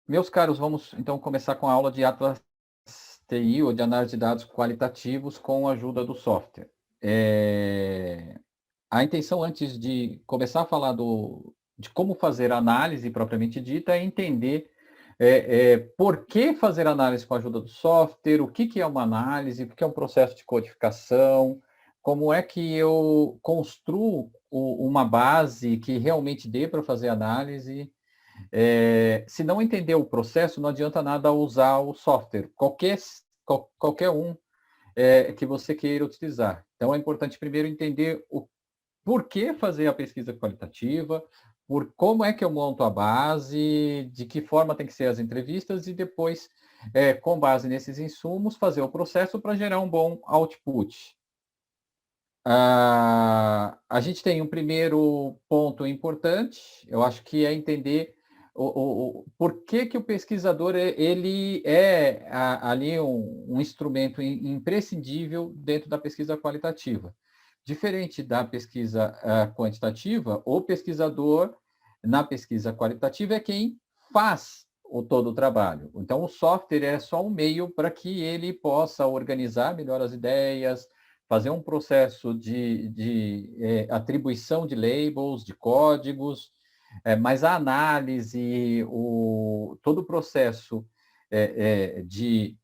Meus caros, vamos então começar com a aula de Atlas TI ou de análise de dados qualitativos com a ajuda do software. A intenção antes de começar a falar de como fazer análise propriamente dita é entender por que fazer análise com a ajuda do software, o que é uma análise, o que é um processo de codificação, como é que eu construo uma base que realmente dê para fazer análise. Se não entender o processo, não adianta nada usar o software, qualquer um que você queira utilizar. Então, é importante primeiro entender o porquê fazer a pesquisa qualitativa, por como é que eu monto a base, de que forma tem que ser as entrevistas e depois, com base nesses insumos, fazer o processo para gerar um bom output. A gente tem um primeiro ponto importante, eu acho que é entender por que o pesquisador ele é ali um instrumento imprescindível dentro da pesquisa qualitativa. Diferente da pesquisa quantitativa, o pesquisador, na pesquisa qualitativa, é quem faz todo o trabalho. Então, o software é só um meio para que ele possa organizar melhor as ideias, fazer um processo de atribuição de labels, de códigos, mas a análise, todo o processo de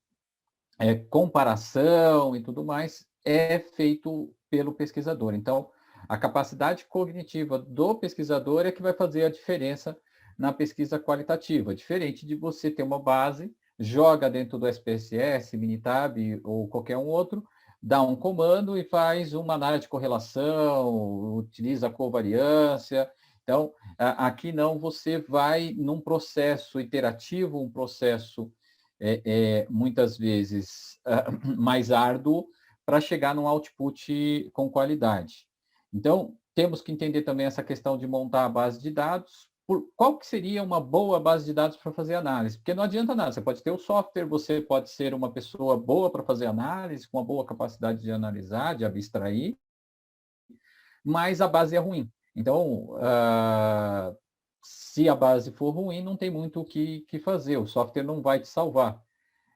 comparação e tudo mais é feito pelo pesquisador. Então, a capacidade cognitiva do pesquisador é que vai fazer a diferença na pesquisa qualitativa, diferente de você ter uma base, joga dentro do SPSS, Minitab ou qualquer um outro, dá um comando e faz uma análise de correlação, utiliza a covariância. Então, aqui não, você vai num processo iterativo, um processo muitas vezes mais árduo para chegar num output com qualidade. Então, temos que entender também essa questão de montar a base de dados. Qual que seria uma boa base de dados para fazer análise? Porque não adianta nada, você pode ter o software, você pode ser uma pessoa boa para fazer análise, com uma boa capacidade de analisar, de abstrair, mas a base é ruim. Então, se a base for ruim, não tem muito o que fazer, o software não vai te salvar.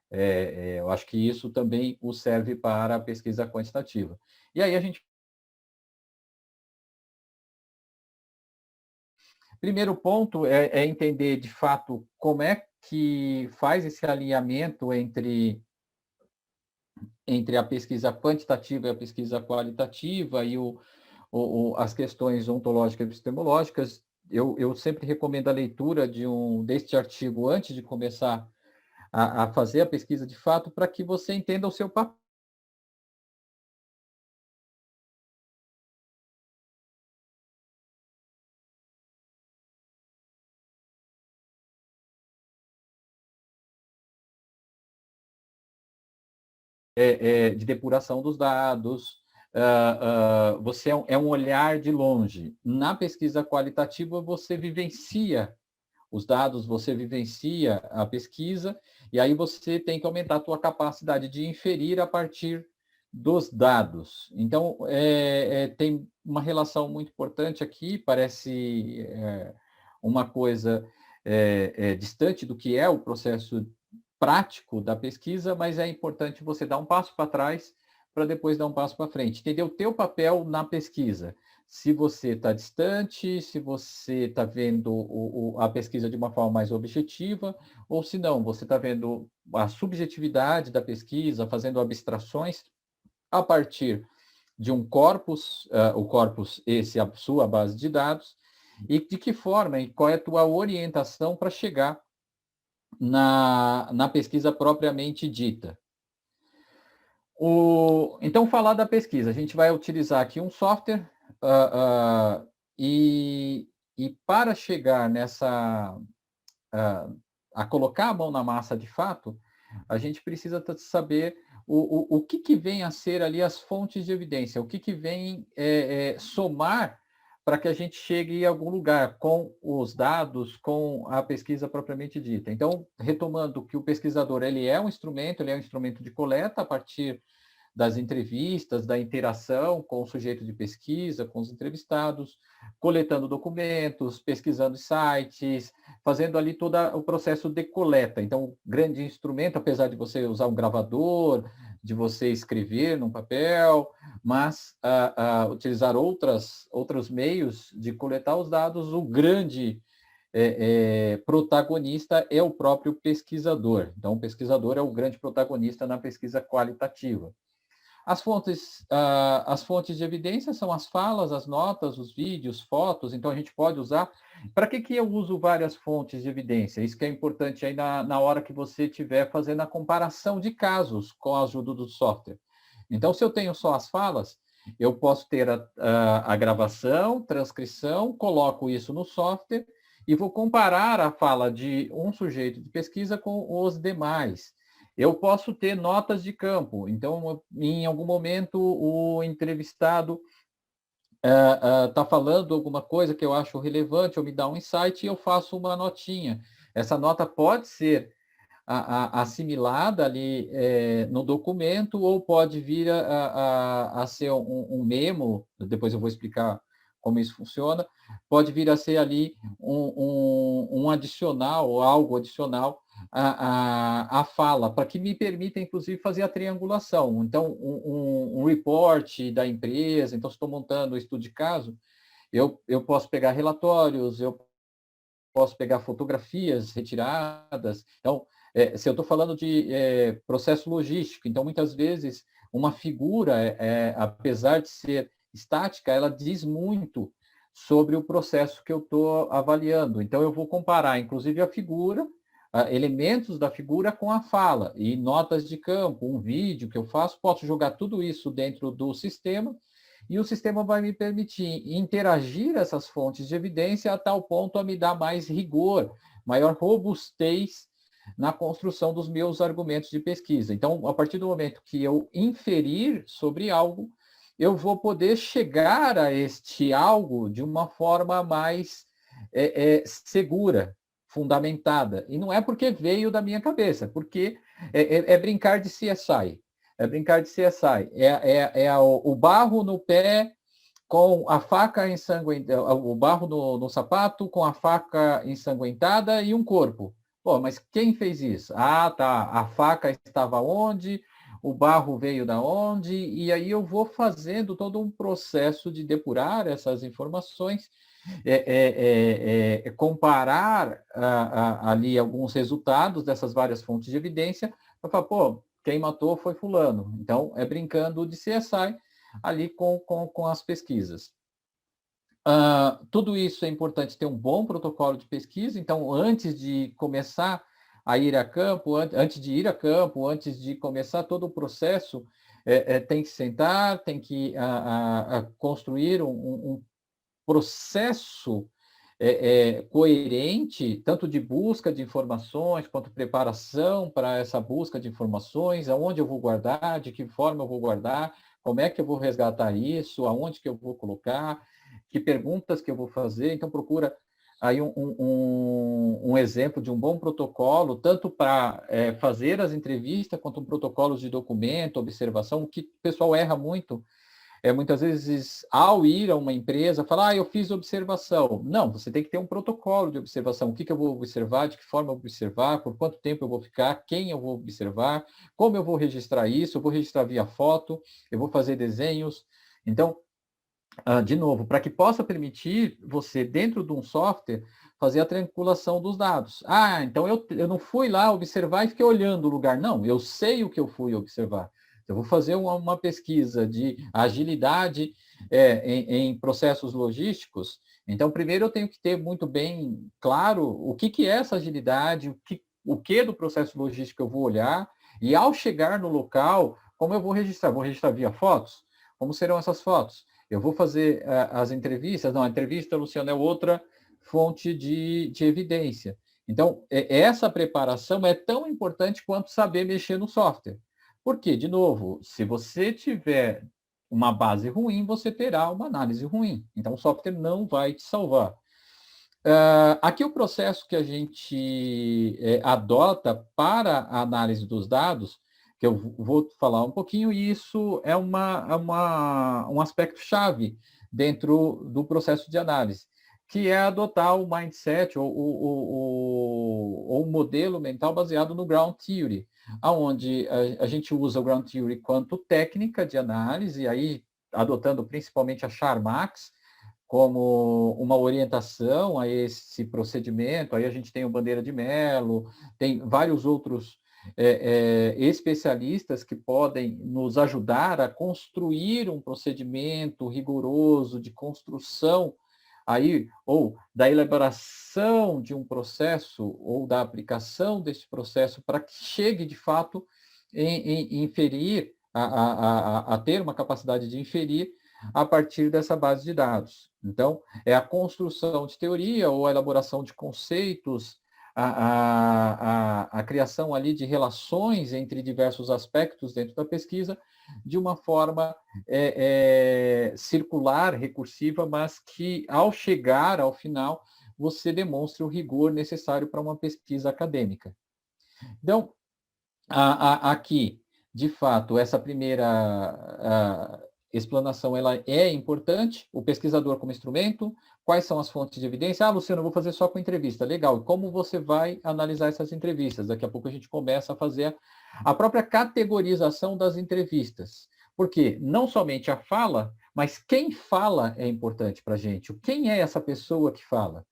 Eu acho que isso também o serve para a pesquisa quantitativa. E aí a gente. Primeiro ponto é entender de fato como é que faz esse alinhamento entre a pesquisa quantitativa e a pesquisa qualitativa e as questões ontológicas e epistemológicas. Eu sempre recomendo a leitura deste artigo antes de começar a fazer a pesquisa de fato, para que você entenda o seu papel de depuração dos dados, você é um olhar de longe. Na pesquisa qualitativa, você vivencia os dados, você vivencia a pesquisa, e aí você tem que aumentar a tua capacidade de inferir a partir dos dados. Então, tem uma relação muito importante aqui, parece uma coisa distante do que é o processo prático da pesquisa, mas é importante você dar um passo para trás para depois dar um passo para frente. Entender o teu papel na pesquisa. Se você está distante, se você está vendo a pesquisa de uma forma mais objetiva, ou se não, você está vendo a subjetividade da pesquisa, fazendo abstrações a partir de um corpus, o corpus, esse é a sua base de dados, e de que forma e qual é a tua orientação para chegar na pesquisa propriamente dita. Então, falar da pesquisa, a gente vai utilizar aqui um software e para chegar a colocar a mão na massa de fato, a gente precisa saber o que vem a ser ali as fontes de evidência, o que vem somar para que a gente chegue a algum lugar com os dados, com a pesquisa propriamente dita. Então, retomando que o pesquisador ele é um instrumento de coleta a partir das entrevistas, da interação com o sujeito de pesquisa, com os entrevistados, coletando documentos, pesquisando sites, fazendo ali todo o processo de coleta. Então, o grande instrumento, apesar de você usar um gravador, de você escrever num papel, mas utilizar outros meios de coletar os dados, o grande protagonista é o próprio pesquisador. Então, o pesquisador é o grande protagonista na pesquisa qualitativa. As fontes de evidência são as falas, as notas, os vídeos, fotos, então a gente pode usar. Para que eu uso várias fontes de evidência? Isso que é importante aí na hora que você estiver fazendo a comparação de casos com a ajuda do software. Então, se eu tenho só as falas, eu posso ter a gravação, transcrição, coloco isso no software e vou comparar a fala de um sujeito de pesquisa com os demais. Eu posso ter notas de campo. Então, em algum momento, o entrevistado está falando alguma coisa que eu acho relevante, ou me dá um insight, e eu faço uma notinha. Essa nota pode ser assimilada ali no documento, ou pode vir a ser um memo, depois eu vou explicar como isso funciona, pode vir a ser ali um adicional, ou algo adicional à fala, para que me permita, inclusive, fazer a triangulação. Então, um report da empresa, então, se estou montando um estudo de caso, eu posso pegar relatórios, eu posso pegar fotografias retiradas. Então, se eu estou falando de processo logístico, então, muitas vezes, uma figura, apesar de ser estática, ela diz muito sobre o processo que eu estou avaliando. Então, eu vou comparar, inclusive, a figura, elementos da figura com a fala, e notas de campo, um vídeo que eu faço, posso jogar tudo isso dentro do sistema, e o sistema vai me permitir interagir essas fontes de evidência a tal ponto a me dar mais rigor, maior robustez na construção dos meus argumentos de pesquisa. Então, a partir do momento que eu inferir sobre algo, eu vou poder chegar a este algo de uma forma mais segura, fundamentada. E não é porque veio da minha cabeça, porque é brincar de CSI. É brincar de CSI. O barro no pé com a faca ensanguentada, o barro no sapato com a faca ensanguentada e um corpo. Pô, mas quem fez isso? Ah, tá. A faca estava onde? O barro veio da onde? E aí eu vou fazendo todo um processo de depurar essas informações, comparar ali alguns resultados dessas várias fontes de evidência, para falar, pô, quem matou foi fulano. Então, é brincando de CSI ali com as pesquisas. Tudo isso é importante ter um bom protocolo de pesquisa. Então, antes de começar a ir a campo, antes de ir a campo, antes de começar todo o processo, tem que sentar, tem que construir um processo coerente, tanto de busca de informações, quanto preparação para essa busca de informações, aonde eu vou guardar, de que forma eu vou guardar, como é que eu vou resgatar isso, aonde que eu vou colocar, que perguntas que eu vou fazer. Então, procura aí um exemplo de um bom protocolo, tanto para fazer as entrevistas, quanto um protocolo de documento, observação, que o pessoal erra muito. Muitas vezes, ao ir a uma empresa, falar, eu fiz observação. Não, você tem que ter um protocolo de observação. O que eu vou observar, de que forma eu vou observar, por quanto tempo eu vou ficar, quem eu vou observar, como eu vou registrar isso, eu vou registrar via foto, eu vou fazer desenhos. Então, de novo, para que possa permitir você, dentro de um software, fazer a triangulação dos dados. Então eu não fui lá observar e fiquei olhando o lugar. Não, eu sei o que eu fui observar. Eu vou fazer uma pesquisa de agilidade em processos logísticos. Então, primeiro eu tenho que ter muito bem claro o que é essa agilidade, o que do processo logístico eu vou olhar, e ao chegar no local, como eu vou registrar? Vou registrar via fotos? Como serão essas fotos? Eu vou fazer as entrevistas? Não, a entrevista, Luciano, é outra fonte de evidência. Então, essa preparação é tão importante quanto saber mexer no software. Porque, de novo, se você tiver uma base ruim, você terá uma análise ruim. Então, o software não vai te salvar. Aqui o processo que a gente adota para a análise dos dados que eu vou falar um pouquinho, e isso é um aspecto-chave dentro do processo de análise, que é adotar o mindset ou um modelo mental baseado no Ground Theory, onde a gente usa o Ground Theory quanto técnica de análise, aí adotando principalmente a Charmax como uma orientação a esse procedimento. Aí a gente tem o Bandeira de Mello, tem vários outros especialistas que podem nos ajudar a construir um procedimento rigoroso de construção aí, ou da elaboração de um processo, ou da aplicação desse processo, para que chegue, de fato, em inferir, a ter uma capacidade de inferir a partir dessa base de dados. Então, é a construção de teoria ou a elaboração de conceitos, a criação ali de relações entre diversos aspectos dentro da pesquisa, de uma forma circular, recursiva, mas que, ao chegar ao final, você demonstre o rigor necessário para uma pesquisa acadêmica. Então, aqui, de fato, essa primeira explanação ela é importante, o pesquisador como instrumento, quais são as fontes de evidência? Ah, Luciano, eu vou fazer só com entrevista. Legal, e como você vai analisar essas entrevistas? Daqui a pouco a gente começa a fazer a própria categorização das entrevistas. Porque não somente a fala, mas quem fala é importante para a gente. Quem é essa pessoa que fala?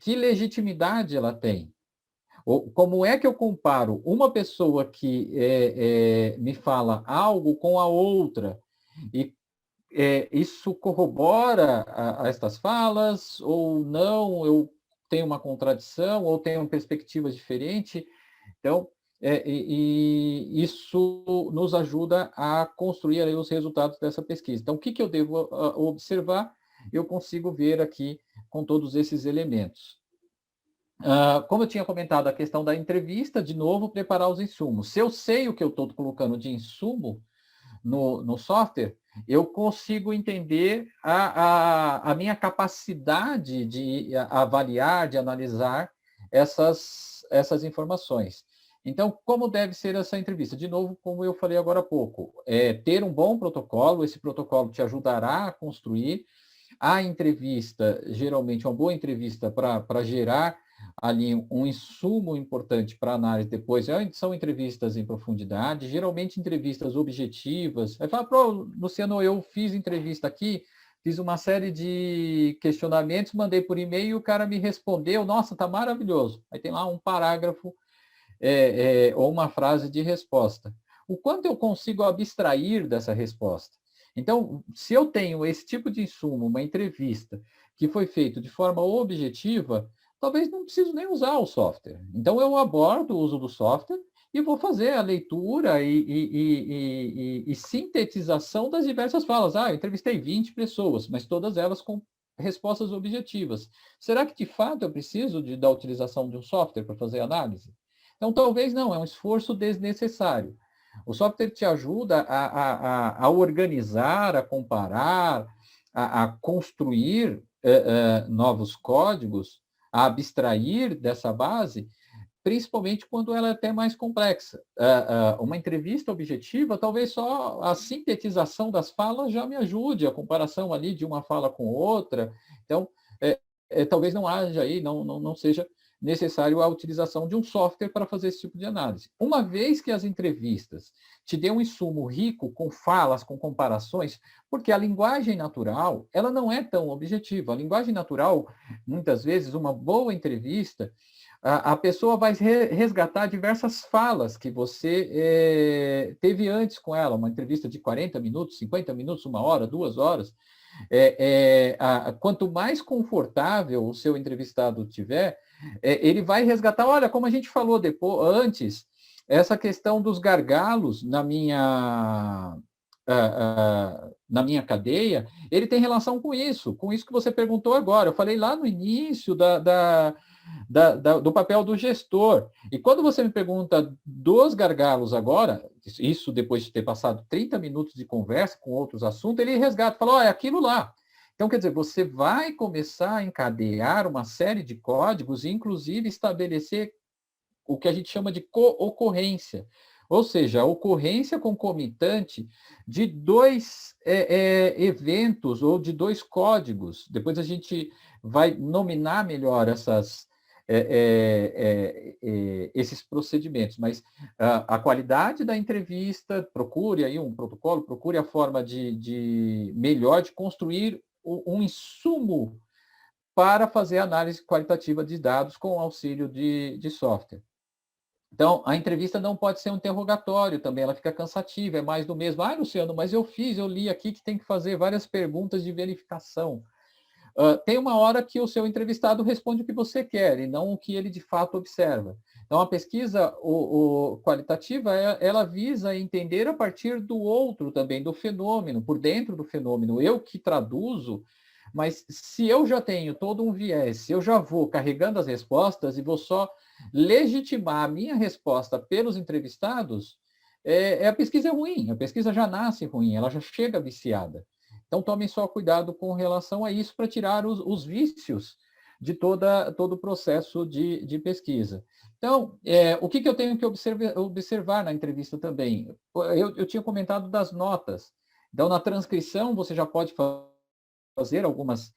Que legitimidade ela tem? Como é que eu comparo uma pessoa que me fala algo com a outra? E isso corrobora a estas falas ou não? Eu tenho uma contradição ou tenho uma perspectiva diferente? Então, isso nos ajuda a construir aí os resultados dessa pesquisa. Então, o que eu devo observar? Eu consigo ver aqui com todos esses elementos. Como eu tinha comentado, a questão da entrevista, de novo, preparar os insumos. Se eu sei o que eu estou colocando de insumo no software, eu consigo entender a minha capacidade de avaliar, de analisar essas informações. Então, como deve ser essa entrevista? De novo, como eu falei agora há pouco, ter um bom protocolo, esse protocolo te ajudará a construir a entrevista, geralmente uma boa entrevista para gerar ali um insumo importante para análise depois, são entrevistas em profundidade, geralmente entrevistas objetivas. Aí fala, Luciano, eu fiz entrevista aqui, fiz uma série de questionamentos, mandei por e-mail e o cara me respondeu, nossa, tá maravilhoso. Aí tem lá um parágrafo ou uma frase de resposta. O quanto eu consigo abstrair dessa resposta? Então, se eu tenho esse tipo de insumo, uma entrevista que foi feita de forma objetiva, talvez não preciso nem usar o software. Então, eu abordo o uso do software e vou fazer a leitura e sintetização das diversas falas. Eu entrevistei 20 pessoas, mas todas elas com respostas objetivas. Será que, de fato, eu preciso da utilização de um software para fazer análise? Então, talvez não, é um esforço desnecessário. O software te ajuda a organizar, a comparar, a construir novos códigos, a abstrair dessa base, principalmente quando ela é até mais complexa. Uma entrevista objetiva, talvez só a sintetização das falas já me ajude, a comparação ali de uma fala com outra. Então, talvez não haja aí, não seja necessário a utilização de um software para fazer esse tipo de análise. Uma vez que as entrevistas te dêem um insumo rico com falas, com comparações, porque a linguagem natural, ela não é tão objetiva. A linguagem natural, muitas vezes, uma boa entrevista, a pessoa vai resgatar diversas falas que você teve antes com ela, uma entrevista de 40 minutos, 50 minutos, 1 hora, 2 horas. Quanto mais confortável o seu entrevistado tiver, ele vai resgatar, olha, como a gente falou antes, essa questão dos gargalos na minha cadeia, ele tem relação com isso que você perguntou agora. Eu falei lá no início do papel do gestor. E quando você me pergunta dos gargalos agora, isso depois de ter passado 30 minutos de conversa com outros assuntos, ele resgata, fala, é aquilo lá. Então, quer dizer, você vai começar a encadear uma série de códigos e, inclusive, estabelecer o que a gente chama de co-ocorrência. Ou seja, a ocorrência concomitante de dois eventos ou de dois códigos. Depois a gente vai nominar melhor esses procedimentos, mas a qualidade da entrevista, procure aí um protocolo, procure a forma de melhor de construir um insumo para fazer análise qualitativa de dados com auxílio de software. Então, a entrevista não pode ser um interrogatório também, ela fica cansativa, é mais do mesmo. Ah, Luciano, mas eu li aqui que tem que fazer várias perguntas de verificação. Tem uma hora que o seu entrevistado responde o que você quer e não o que ele de fato observa. Então, a pesquisa qualitativa, ela visa entender a partir do outro também, do fenômeno, por dentro do fenômeno. Eu que traduzo, mas se eu já tenho todo um viés, se eu já vou carregando as respostas e vou só legitimar a minha resposta pelos entrevistados, a pesquisa é ruim, a pesquisa já nasce ruim, ela já chega viciada. Então, tomem só cuidado com relação a isso para tirar os vícios de todo o processo de pesquisa. Então, o que eu tenho que observar na entrevista também? Eu tinha comentado das notas. Então, na transcrição, você já pode fazer algumas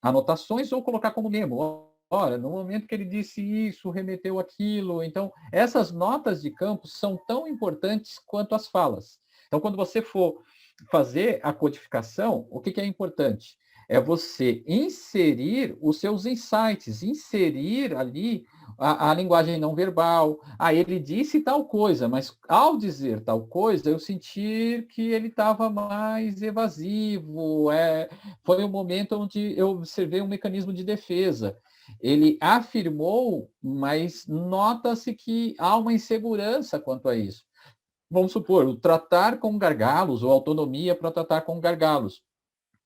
anotações ou colocar como memo. Olha, no momento que ele disse isso, remeteu aquilo. Então, essas notas de campo são tão importantes quanto as falas. Então, quando você for fazer a codificação, o que é importante? É você inserir os seus insights, inserir ali a linguagem não verbal. Ah, ele disse tal coisa, mas ao dizer tal coisa, eu senti que ele estava mais evasivo. Foi um momento onde eu observei um mecanismo de defesa. Ele afirmou, mas nota-se que há uma insegurança quanto a isso. Vamos supor, o tratar com gargalos, ou autonomia para tratar com gargalos.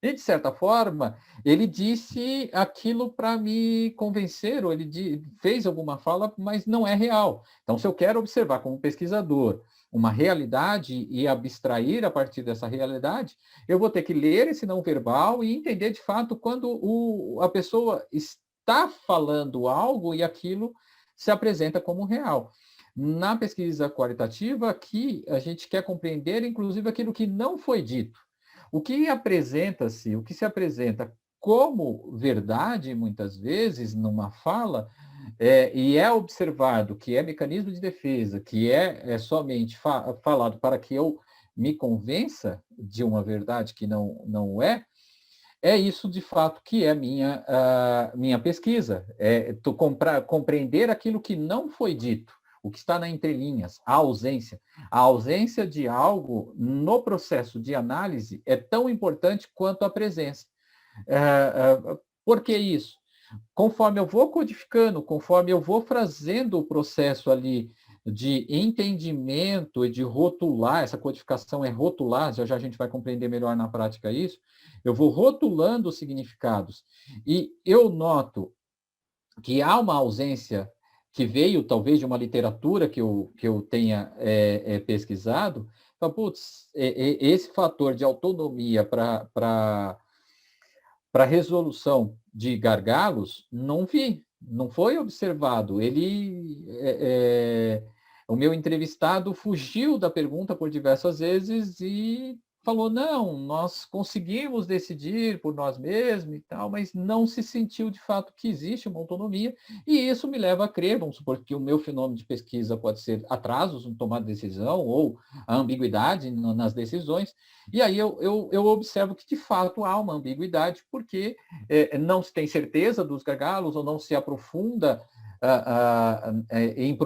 E, de certa forma, ele disse aquilo para me convencer, ou ele fez alguma fala, mas não é real. Então, se eu quero observar como pesquisador uma realidade e abstrair a partir dessa realidade, eu vou ter que ler esse não verbal e entender, de fato, quando a pessoa está falando algo e aquilo se apresenta como real. Na pesquisa qualitativa, aqui a gente quer compreender, inclusive, aquilo que não foi dito. O que se apresenta como verdade, muitas vezes, numa fala, e é observado que é mecanismo de defesa, que é somente falado para que eu me convença de uma verdade que não é isso de fato que é minha pesquisa. Compreender aquilo que não foi dito, o que está na entrelinhas, a ausência. A ausência de algo no processo de análise é tão importante quanto a presença. Por que isso? Conforme eu vou codificando, conforme eu vou fazendo o processo ali de entendimento e de rotular, essa codificação é rotular, já a gente vai compreender melhor na prática isso, eu vou rotulando os significados e eu noto que há uma ausência que veio talvez de uma literatura que eu tenha pesquisado, então, putz, esse fator de autonomia para resolução de gargalos, não vi, não foi observado. O meu entrevistado fugiu da pergunta por diversas vezes e falou, não, nós conseguimos decidir por nós mesmos e tal, mas não se sentiu de fato que existe uma autonomia, e isso me leva a crer, vamos supor que o meu fenômeno de pesquisa pode ser atrasos no tomar de decisão ou a ambiguidade nas decisões, e aí eu observo que, de fato, há uma ambiguidade, porque não se tem certeza dos gargalos ou não se aprofunda em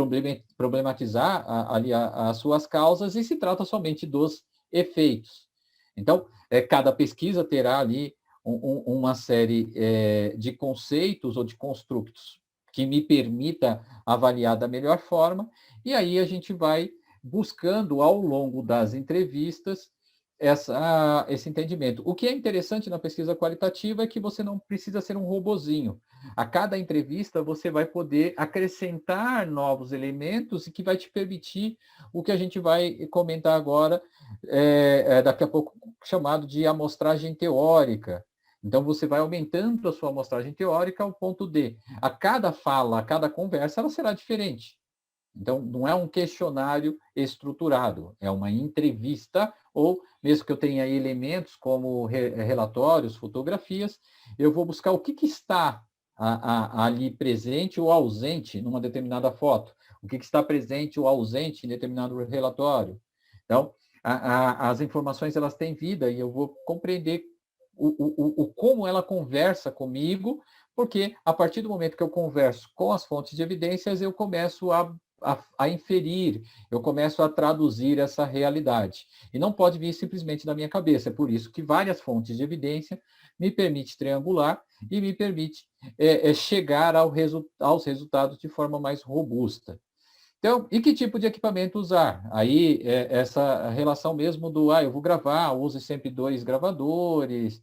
problematizar ali as suas causas e se trata somente dos efeitos. Então, cada pesquisa terá ali uma série de conceitos ou de construtos que me permita avaliar da melhor forma, e aí a gente vai buscando ao longo das entrevistas esse entendimento. O que é interessante na pesquisa qualitativa é que você não precisa ser um robozinho. A cada entrevista você vai poder acrescentar novos elementos e que vai te permitir o que a gente vai comentar agora, daqui a pouco, chamado de amostragem teórica. Então, você vai aumentando a sua amostragem teórica ao ponto de, a cada fala, a cada conversa, ela será diferente. Então, não é um questionário estruturado, é uma entrevista, ou mesmo que eu tenha elementos como relatórios, fotografias, eu vou buscar o que está ali presente ou ausente numa determinada foto, o que está presente ou ausente em determinado relatório. Então, as informações elas têm vida e eu vou compreender como ela conversa comigo, porque a partir do momento que eu converso com as fontes de evidências, eu começo a inferir, eu começo a traduzir essa realidade. E não pode vir simplesmente da minha cabeça. É por isso que várias fontes de evidência me permite triangular e me permite chegar aos resultados de forma mais robusta. Então, e que tipo de equipamento usar? Aí, essa relação mesmo do, eu vou gravar, use sempre 2 gravadores,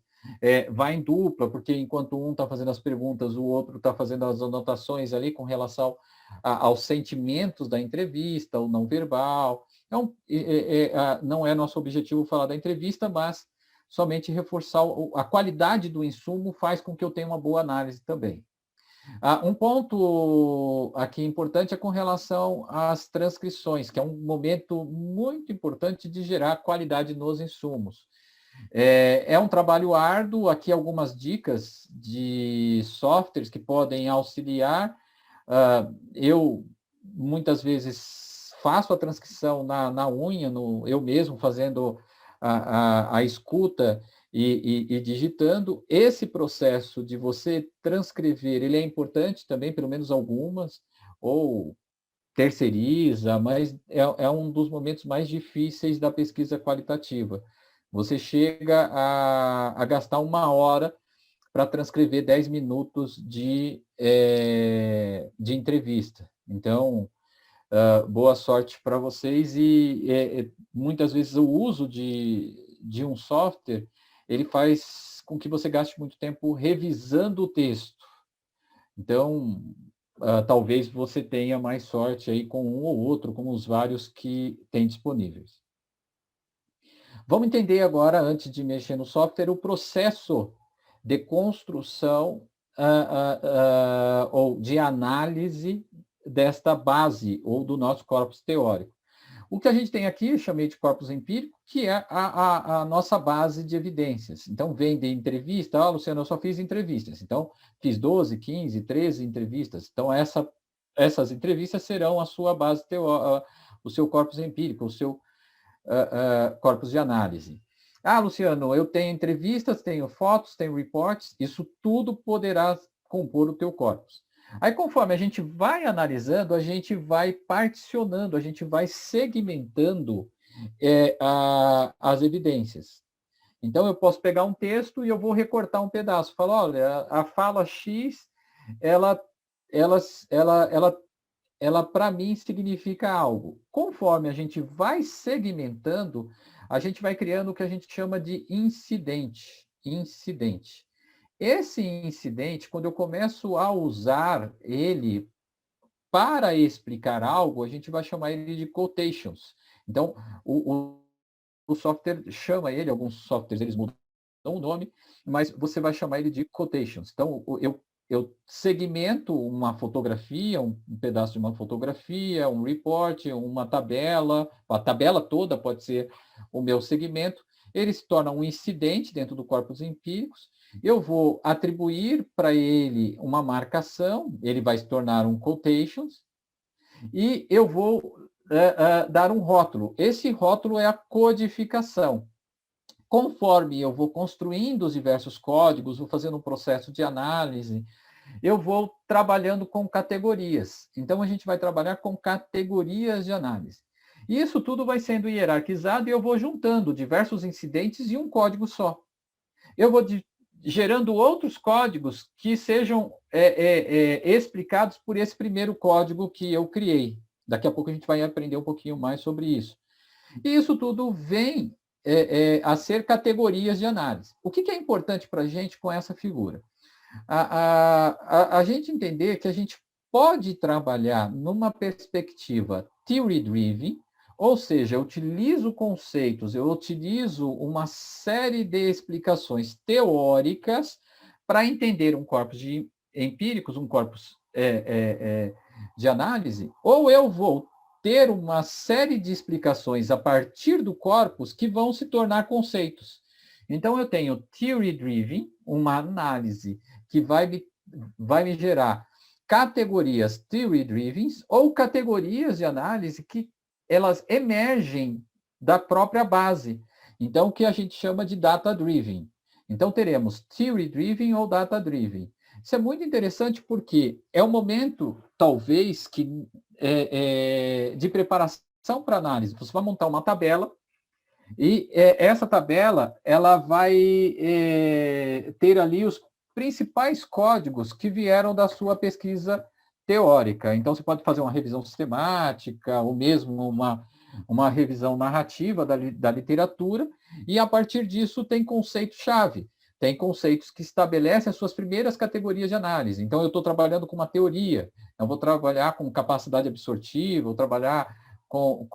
vai em dupla, porque enquanto um está fazendo as perguntas, o outro está fazendo as anotações ali com relação aos sentimentos da entrevista, o não verbal. Então, não é nosso objetivo falar da entrevista, mas somente reforçar a qualidade do insumo faz com que eu tenha uma boa análise também. Um ponto aqui importante é com relação às transcrições, que é um momento muito importante de gerar qualidade nos insumos. É um trabalho árduo, aqui algumas dicas de softwares que podem auxiliar. Eu, muitas vezes, faço a transcrição na unha, eu mesmo fazendo a escuta e digitando. Esse processo de você transcrever, ele é importante também, pelo menos algumas, ou terceiriza, mas é um dos momentos mais difíceis da pesquisa qualitativa. Você chega a gastar 1 hora para transcrever 10 minutos de entrevista. Então, boa sorte para vocês e muitas vezes o uso de um software, ele faz com que você gaste muito tempo revisando o texto. Então, talvez você tenha mais sorte aí com um ou outro, com os vários que tem disponíveis. Vamos entender agora, antes de mexer no software, o processo de construção ou de análise desta base ou do nosso corpus teórico. O que a gente tem aqui, eu chamei de corpus empírico, que é a nossa base de evidências. Então, vem de entrevista, Luciano, eu só fiz entrevistas. Então, fiz 12, 15, 13 entrevistas. Então, essas entrevistas serão a sua base teórica, o seu corpus empírico, o seu corpus de análise. Luciano, eu tenho entrevistas, tenho fotos, tenho reports, isso tudo poderá compor o teu corpus. Aí, conforme a gente vai analisando, a gente vai particionando, a gente vai segmentando as evidências. Então, eu posso pegar um texto e eu vou recortar um pedaço. Falo, olha, a fala X, ela para mim significa algo. Conforme a gente vai segmentando, a gente vai criando o que a gente chama de incidente. Esse incidente, quando eu começo a usar ele para explicar algo, a gente vai chamar ele de quotations. Então, o software chama ele, alguns softwares eles mudam o nome, mas você vai chamar ele de quotations. Então, eu segmento uma fotografia, um pedaço de uma fotografia, um report, uma tabela, a tabela toda pode ser o meu segmento, ele se torna um incidente dentro do corpus empíricos, eu vou atribuir para ele uma marcação, ele vai se tornar um quotations, e eu vou dar um rótulo. Esse rótulo é a codificação. Conforme eu vou construindo os diversos códigos, vou fazendo um processo de análise, eu vou trabalhando com categorias. Então, a gente vai trabalhar com categorias de análise. E isso tudo vai sendo hierarquizado e eu vou juntando diversos incidentes em um código só. Eu vou gerando outros códigos que sejam explicados por esse primeiro código que eu criei. Daqui a pouco a gente vai aprender um pouquinho mais sobre isso. E isso tudo vem a ser categorias de análise. O que é importante para a gente com essa figura? A gente entender que a gente pode trabalhar numa perspectiva theory-driven, ou seja, eu utilizo conceitos, eu utilizo uma série de explicações teóricas para entender um corpus de empíricos, um corpus de análise, ou eu vou ter uma série de explicações a partir do corpus que vão se tornar conceitos. Então, eu tenho theory-driven, uma análise que vai me gerar categorias theory-driven ou categorias de análise que elas emergem da própria base. Então, o que a gente chama de data-driven. Então, teremos theory-driven ou data-driven. Isso é muito interessante porque é um momento, talvez, de preparação para análise. Você vai montar uma tabela e essa tabela ela vai ter ali os principais códigos que vieram da sua pesquisa teórica. Então, você pode fazer uma revisão sistemática ou mesmo uma revisão narrativa da literatura, e a partir disso tem conceitos-chave. Tem conceitos que estabelecem as suas primeiras categorias de análise. Então, eu estou trabalhando com uma teoria, eu vou trabalhar com capacidade absortiva, vou trabalhar com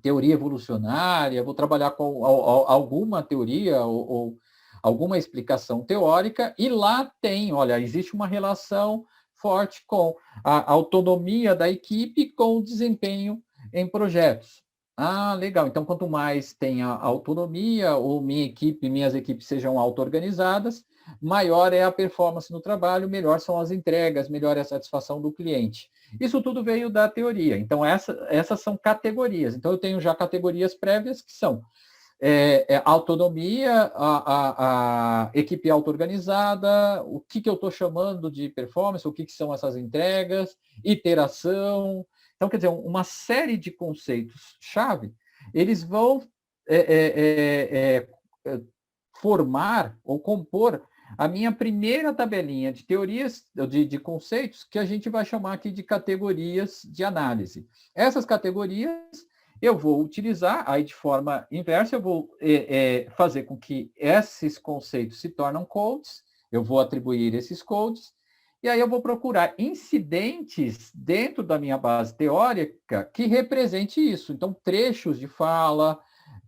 teoria evolucionária, vou trabalhar com alguma teoria ou alguma explicação teórica, e lá tem, olha, existe uma relação forte com a autonomia da equipe com o desempenho em projetos. Ah, legal. Então, quanto mais tem a autonomia, ou minhas equipes sejam auto-organizadas, maior é a performance no trabalho, melhor são as entregas, melhor é a satisfação do cliente. Isso tudo veio da teoria. Então, essas são categorias. Então, eu tenho já categorias prévias que são autonomia, a equipe auto-organizada, o que eu estou chamando de performance, o que são essas entregas, iteração. Então, quer dizer, uma série de conceitos-chave, eles vão formar ou compor a minha primeira tabelinha de teorias, de conceitos, que a gente vai chamar aqui de categorias de análise. Essas categorias eu vou utilizar, aí de forma inversa, eu vou fazer com que esses conceitos se tornem codes, eu vou atribuir esses codes, e aí eu vou procurar incidentes dentro da minha base teórica que represente isso. Então, trechos de fala,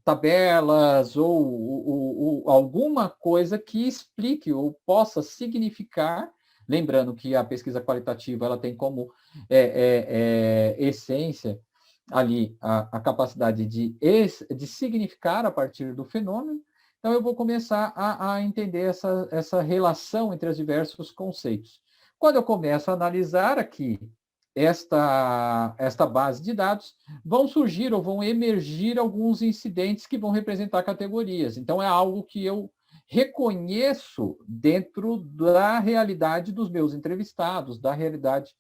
tabelas ou alguma coisa que explique ou possa significar, lembrando que a pesquisa qualitativa ela tem como essência ali a capacidade de significar a partir do fenômeno. Então, eu vou começar a entender essa relação entre os diversos conceitos. Quando eu começo a analisar aqui esta base de dados, vão surgir ou vão emergir alguns incidentes que vão representar categorias. Então, é algo que eu reconheço dentro da realidade dos meus entrevistados, da realidade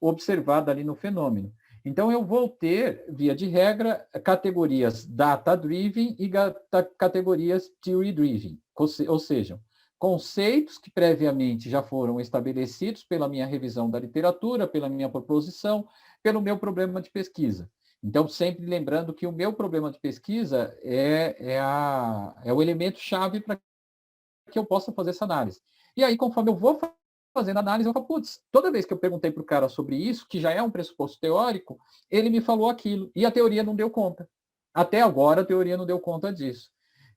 observada ali no fenômeno. Então, eu vou ter, via de regra, categorias data-driven e categorias theory-driven, ou seja, conceitos que previamente já foram estabelecidos pela minha revisão da literatura, pela minha proposição, pelo meu problema de pesquisa. Então, sempre lembrando que o meu problema de pesquisa é o elemento-chave para que eu possa fazer essa análise. E aí, conforme eu vou fazendo análise, eu falo, putz, toda vez que eu perguntei para o cara sobre isso, que já é um pressuposto teórico, ele me falou aquilo, e a teoria não deu conta. Até agora, a teoria não deu conta disso.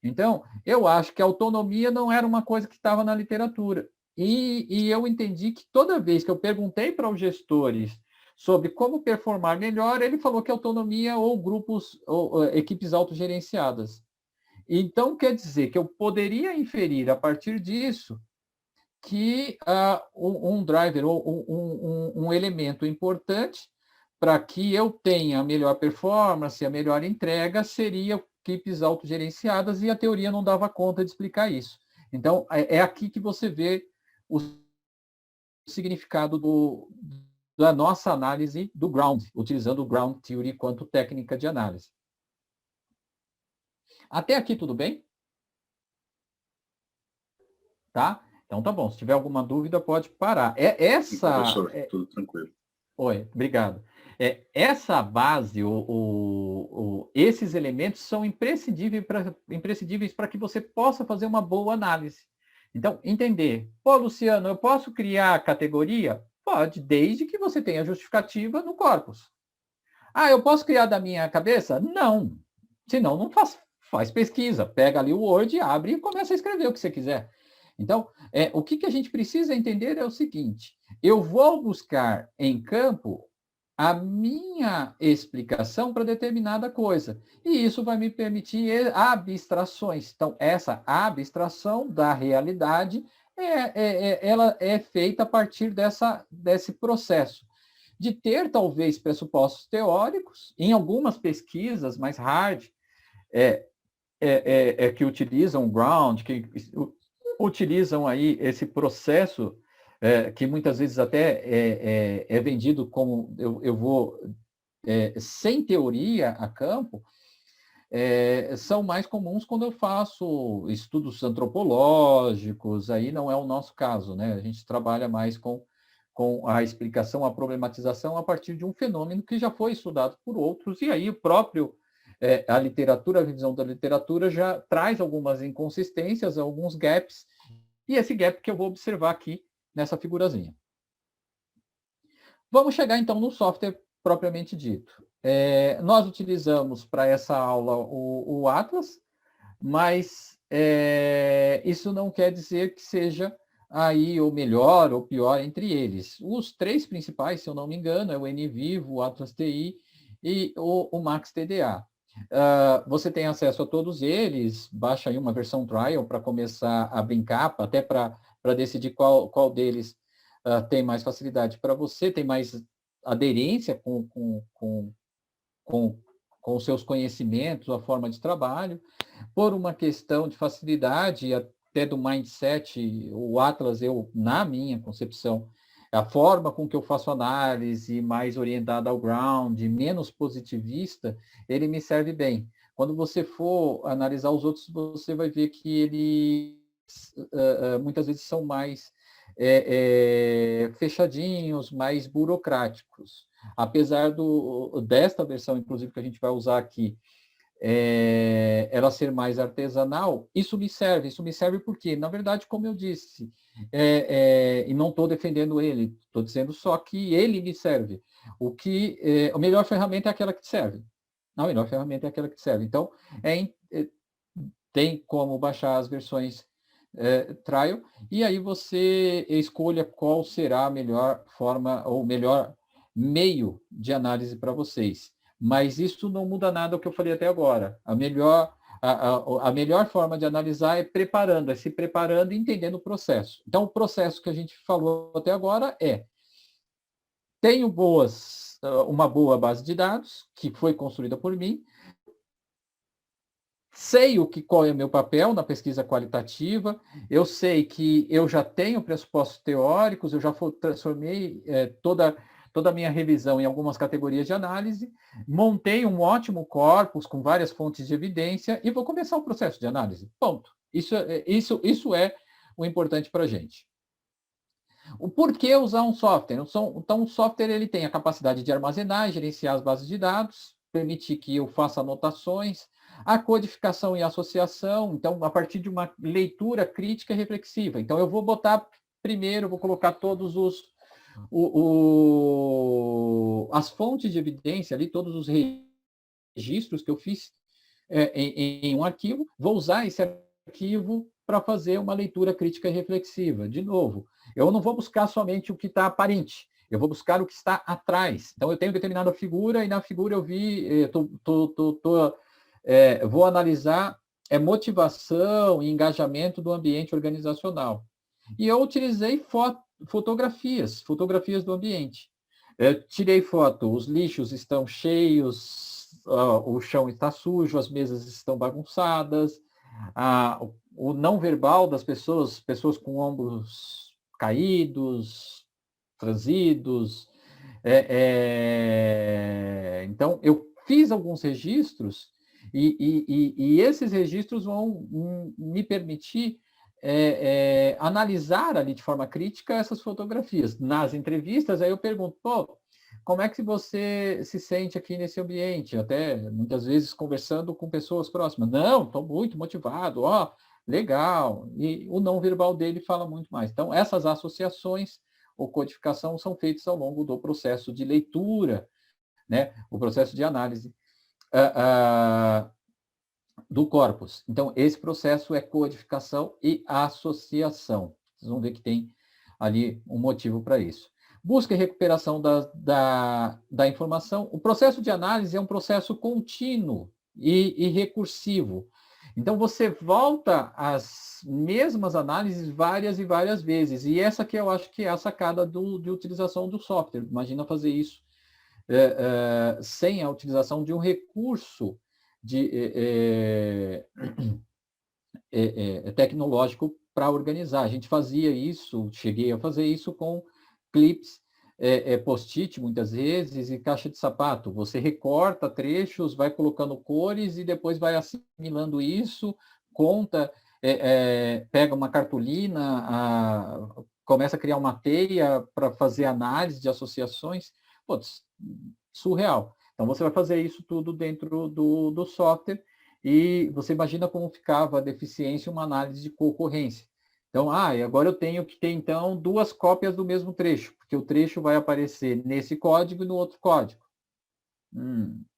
Então, eu acho que a autonomia não era uma coisa que estava na literatura. E eu entendi que toda vez que eu perguntei para os gestores sobre como performar melhor, ele falou que autonomia ou grupos, ou equipes autogerenciadas. Então, quer dizer que eu poderia inferir a partir disso que um driver ou um elemento importante para que eu tenha a melhor performance, a melhor entrega, seria equipes autogerenciadas, e a teoria não dava conta de explicar isso. Então, é aqui que você vê o significado da nossa análise do ground, utilizando o ground theory quanto técnica de análise. Até aqui tudo bem? Tá? Então tá bom. Se tiver alguma dúvida, pode parar. Professor, tudo tranquilo. Oi, obrigado. Essa base, esses elementos são imprescindíveis para que você possa fazer uma boa análise. Então, entender. Pô, Luciano, eu posso criar categoria? Pode, desde que você tenha justificativa no corpus. Ah, eu posso criar da minha cabeça? Não. Senão, não faz pesquisa. Pega ali o Word, abre e começa a escrever o que você quiser. Então, o que a gente precisa entender é o seguinte: eu vou buscar em campo a minha explicação para determinada coisa. E isso vai me permitir abstrações. Então, essa abstração da realidade, ela é feita a partir desse processo de ter, talvez, pressupostos teóricos, em algumas pesquisas mais hard, que utilizam ground, que utilizam aí esse processo que muitas vezes até é vendido como eu vou sem teoria a campo, são mais comuns quando eu faço estudos antropológicos, aí não é o nosso caso, né? A gente trabalha mais com a explicação, a problematização a partir de um fenômeno que já foi estudado por outros, e aí o próprio a literatura, a revisão da literatura já traz algumas inconsistências, alguns gaps, e esse gap que eu vou observar aqui nessa figurazinha. Vamos chegar então no software propriamente dito. Nós utilizamos para essa aula o Atlas, mas isso não quer dizer que seja aí o melhor ou pior entre eles. Os três principais, se eu não me engano, é o NVivo, o Atlas TI e o Max TDA. Você tem acesso a todos eles, baixa aí uma versão trial para começar a brincar, até para decidir qual deles tem mais facilidade para você, tem mais aderência com os seus conhecimentos, a forma de trabalho. Por uma questão de facilidade, até do mindset, o Atlas, na minha concepção, a forma com que eu faço análise, mais orientada ao ground, menos positivista, ele me serve bem. Quando você for analisar os outros, você vai ver que eles muitas vezes são mais fechadinhos, mais burocráticos. Apesar desta versão, inclusive, que a gente vai usar aqui, ela ser mais artesanal, isso me serve porque, na verdade, como eu disse, e não estou defendendo ele, estou dizendo só que ele me serve. A melhor ferramenta é aquela que te serve. A melhor ferramenta é aquela que te serve. Então, tem como baixar as versões trial, e aí você escolha qual será a melhor forma, ou melhor meio de análise para vocês. Mas isso não muda nada o que eu falei até agora. A melhor forma de analisar é se preparando e entendendo o processo. Então, o processo que a gente falou até agora tenho uma boa base de dados, que foi construída por mim, sei qual é o meu papel na pesquisa qualitativa, eu sei que eu já tenho pressupostos teóricos, eu já transformei toda a minha revisão em algumas categorias de análise, montei um ótimo corpus com várias fontes de evidência e vou começar o processo de análise. Ponto. Isso é o importante para a gente. O porquê usar um software? Então, o software ele tem a capacidade de armazenar e gerenciar as bases de dados, permitir que eu faça anotações, a codificação e associação, então, a partir de uma leitura crítica e reflexiva. Então, eu vou botar primeiro, vou colocar todos as fontes de evidência ali, todos os registros que eu fiz em um arquivo, vou usar esse arquivo para fazer uma leitura crítica e reflexiva. De novo, eu não vou buscar somente o que está aparente, eu vou buscar o que está atrás. Então, eu tenho determinada figura e na figura eu vou analisar motivação e engajamento do ambiente organizacional. E eu utilizei fotografias do ambiente. Eu tirei foto, os lixos estão cheios, o chão está sujo, as mesas estão bagunçadas, o não verbal das pessoas com ombros caídos, franzidos. Então, eu fiz alguns registros e esses registros vão me permitir analisar ali de forma crítica essas fotografias. Nas entrevistas, aí eu pergunto, como é que você se sente aqui nesse ambiente? Até, muitas vezes, conversando com pessoas próximas. Não, estou muito motivado, legal. E o não verbal dele fala muito mais. Então, essas associações ou codificação são feitas ao longo do processo de leitura, né? O processo de análise do corpus. Então, esse processo é codificação e associação. Vocês vão ver que tem ali um motivo para isso. Busca e recuperação da informação. O processo de análise é um processo contínuo e recursivo. Então, você volta às mesmas análises várias e várias vezes. E essa que eu acho que é a sacada de utilização do software. Imagina fazer isso sem a utilização de um recurso tecnológico para organizar. A gente fazia isso, cheguei a fazer isso com clips, post-it muitas vezes e caixa de sapato. Você recorta trechos, vai colocando cores e depois vai assimilando isso, conta, pega uma cartolina, começa a criar uma teia para fazer análise de associações. Putz, surreal. Então, você vai fazer isso tudo dentro do software e você imagina como ficava a deficiência uma análise de concorrência. Então, e agora eu tenho que ter, então, 2 cópias do mesmo trecho, porque o trecho vai aparecer nesse código e no outro código.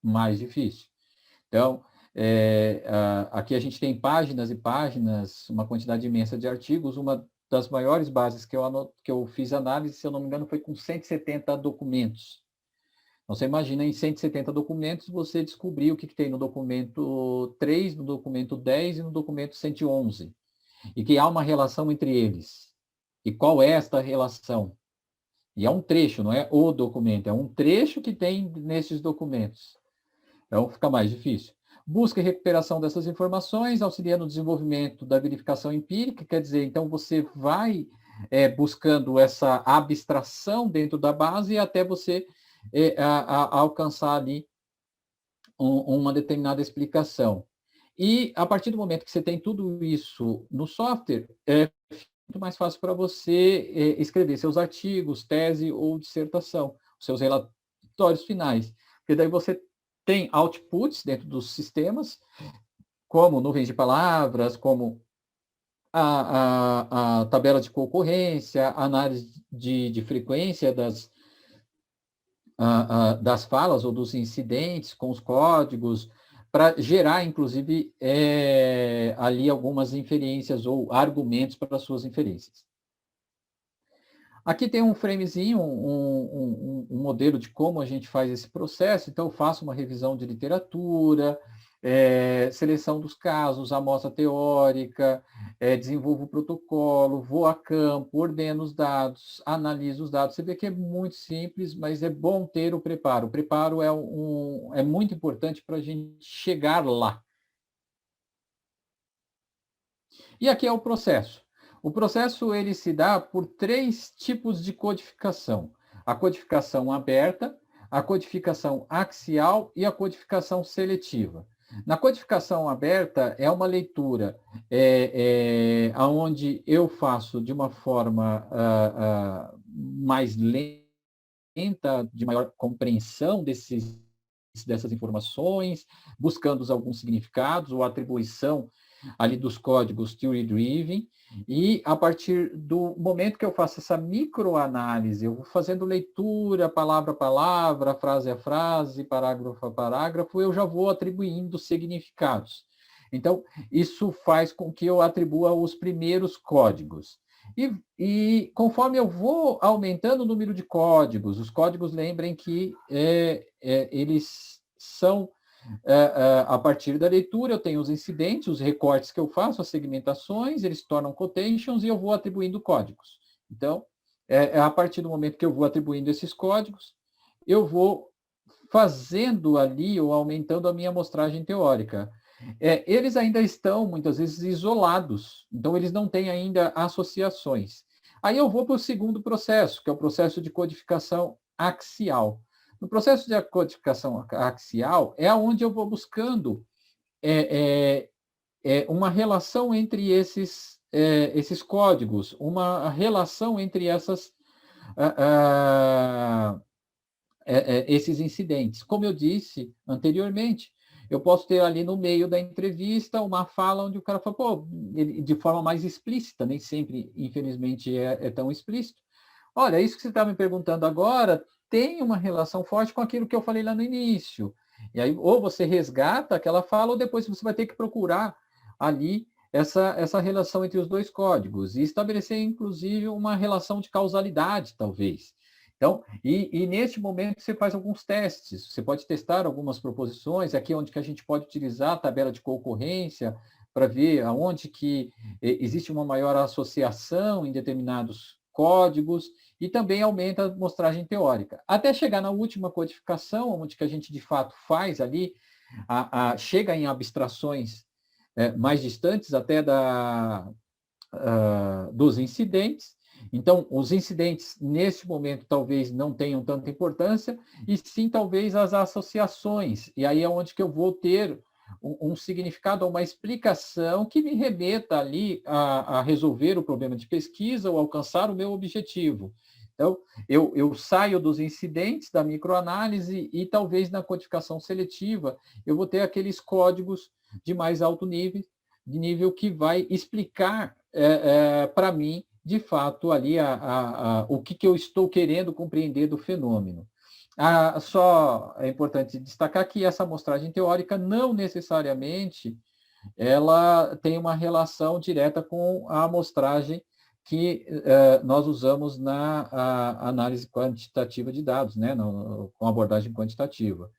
Mais difícil. Então, aqui a gente tem páginas e páginas, uma quantidade imensa de artigos. Uma das maiores bases que eu fiz análise, se eu não me engano, foi com 170 documentos. Então, você imagina, em 170 documentos, você descobrir o que tem no documento 3, no documento 10 e no documento 111. E que há uma relação entre eles. E qual é esta relação? E é um trecho, não é o documento, é um trecho que tem nesses documentos. Então, fica mais difícil. Busca e recuperação dessas informações, auxiliando no desenvolvimento da verificação empírica, quer dizer, então você vai buscando essa abstração dentro da base até você alcançar ali uma determinada explicação. E a partir do momento que você tem tudo isso no software, é muito mais fácil para você escrever seus artigos, tese ou dissertação, seus relatórios finais. Porque daí você tem outputs dentro dos sistemas, como nuvens de palavras, como a tabela de concorrência, análise de frequência das falas ou dos incidentes com os códigos, para gerar, inclusive, ali algumas inferências ou argumentos para as suas inferências. Aqui tem um framezinho, um modelo de como a gente faz esse processo. Então, eu faço uma revisão de literatura, seleção dos casos, amostra teórica, desenvolvo o protocolo, vou a campo, ordeno os dados, analiso os dados. Você vê que é muito simples, mas é bom ter o preparo. O preparo é muito importante para a gente chegar lá. E aqui é o processo. O processo ele se dá por 3 tipos de codificação. A codificação aberta, a codificação axial e a codificação seletiva. Na codificação aberta é uma leitura onde eu faço de uma forma mais lenta, de maior compreensão dessas informações, buscando alguns significados ou atribuição ali dos códigos theory-driven, e a partir do momento que eu faço essa microanálise, eu vou fazendo leitura palavra a palavra, frase a frase, parágrafo a parágrafo, eu já vou atribuindo significados. Então, isso faz com que eu atribua os primeiros códigos. E conforme eu vou aumentando o número de códigos, os códigos, lembrem que eles são a partir da leitura, eu tenho os incidentes, os recortes que eu faço, as segmentações, eles tornam quotations e eu vou atribuindo códigos. Então, a partir do momento que eu vou atribuindo esses códigos, eu vou fazendo ali ou aumentando a minha amostragem teórica. Eles ainda estão, muitas vezes, isolados, então eles não têm ainda associações. Aí eu vou para o segundo processo, que é o processo de codificação axial. No processo de codificação axial é onde eu vou buscando uma relação entre esses códigos, uma relação entre esses incidentes. Como eu disse anteriormente, eu posso ter ali no meio da entrevista uma fala onde o cara fala, pô, de forma mais explícita, nem sempre, infelizmente, é tão explícito. Olha, isso que você está me perguntando agora tem uma relação forte com aquilo que eu falei lá no início. E aí, ou você resgata aquela fala, ou depois você vai ter que procurar ali essa relação entre os dois códigos e estabelecer, inclusive, uma relação de causalidade, talvez. Então, e neste momento você faz alguns testes, você pode testar algumas proposições, aqui é onde que a gente pode utilizar a tabela de concorrência para ver aonde que existe uma maior associação em determinados códigos e também aumenta a amostragem teórica. Até chegar na última codificação, onde que a gente de fato faz ali, chega em abstrações mais distantes até dos incidentes. Então, os incidentes, nesse momento, talvez não tenham tanta importância, e sim, talvez, as associações. E aí é onde que eu vou ter um significado, uma explicação que me remeta ali a resolver o problema de pesquisa ou alcançar o meu objetivo. Então, eu saio dos incidentes da microanálise e talvez na codificação seletiva eu vou ter aqueles códigos de mais alto nível, de nível que vai explicar para mim, de fato, ali o que eu estou querendo compreender do fenômeno. Só é importante destacar que essa amostragem teórica não necessariamente ela tem uma relação direta com a amostragem que nós usamos na análise quantitativa de dados, né, com abordagem quantitativa.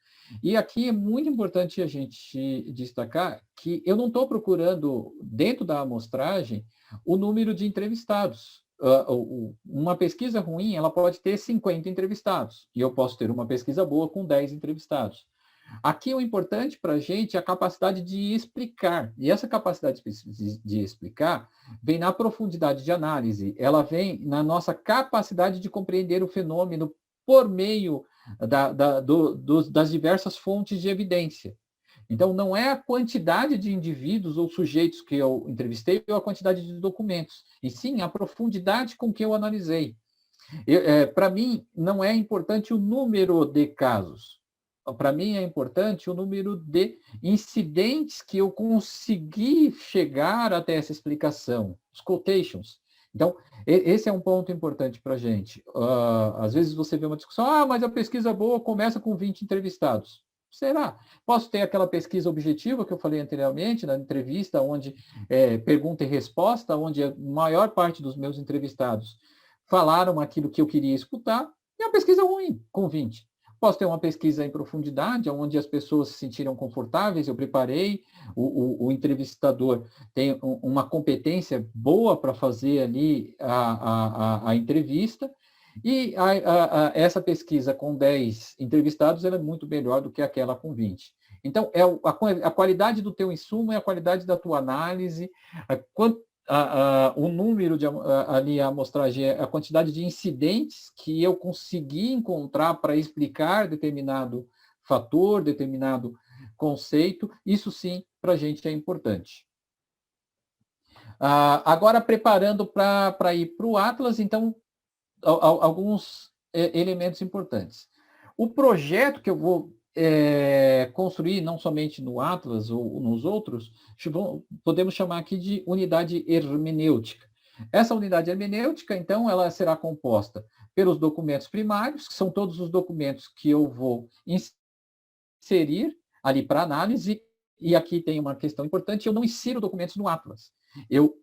E aqui é muito importante a gente destacar que eu não estou procurando, dentro da amostragem, o número de entrevistados. Uma pesquisa ruim, ela pode ter 50 entrevistados, e eu posso ter uma pesquisa boa com 10 entrevistados. Aqui o importante para a gente é a capacidade de explicar, e essa capacidade de explicar vem na profundidade de análise, ela vem na nossa capacidade de compreender o fenômeno por meio das diversas fontes de evidência. Então, não é a quantidade de indivíduos ou sujeitos que eu entrevistei ou a quantidade de documentos, e sim a profundidade com que eu analisei. Para mim, não é importante o número de casos. Para mim, é importante o número de incidentes que eu consegui chegar até essa explicação, os quotations. Então, esse é um ponto importante para a gente. Às vezes você vê uma discussão, mas a pesquisa boa começa com 20 entrevistados. Será? Posso ter aquela pesquisa objetiva que eu falei anteriormente, na entrevista, onde pergunta e resposta, onde a maior parte dos meus entrevistados falaram aquilo que eu queria escutar, e a pesquisa ruim, com 20. Posso ter uma pesquisa em profundidade, onde as pessoas se sentiram confortáveis, eu preparei, o entrevistador tem uma competência boa para fazer ali a entrevista, e essa pesquisa com 10 entrevistados ela é muito melhor do que aquela com 20. Então, a qualidade do teu insumo é a qualidade da tua análise, o número ali, a amostragem, a quantidade de incidentes que eu consegui encontrar para explicar determinado fator, determinado conceito, isso sim, para a gente é importante. Agora, preparando para ir para o Atlas, então, alguns elementos importantes. O projeto que eu vou construir, não somente no Atlas ou nos outros, podemos chamar aqui de unidade hermenêutica. Essa unidade hermenêutica, então, ela será composta pelos documentos primários, que são todos os documentos que eu vou inserir ali para análise, e aqui tem uma questão importante, eu não insiro documentos no Atlas. Eu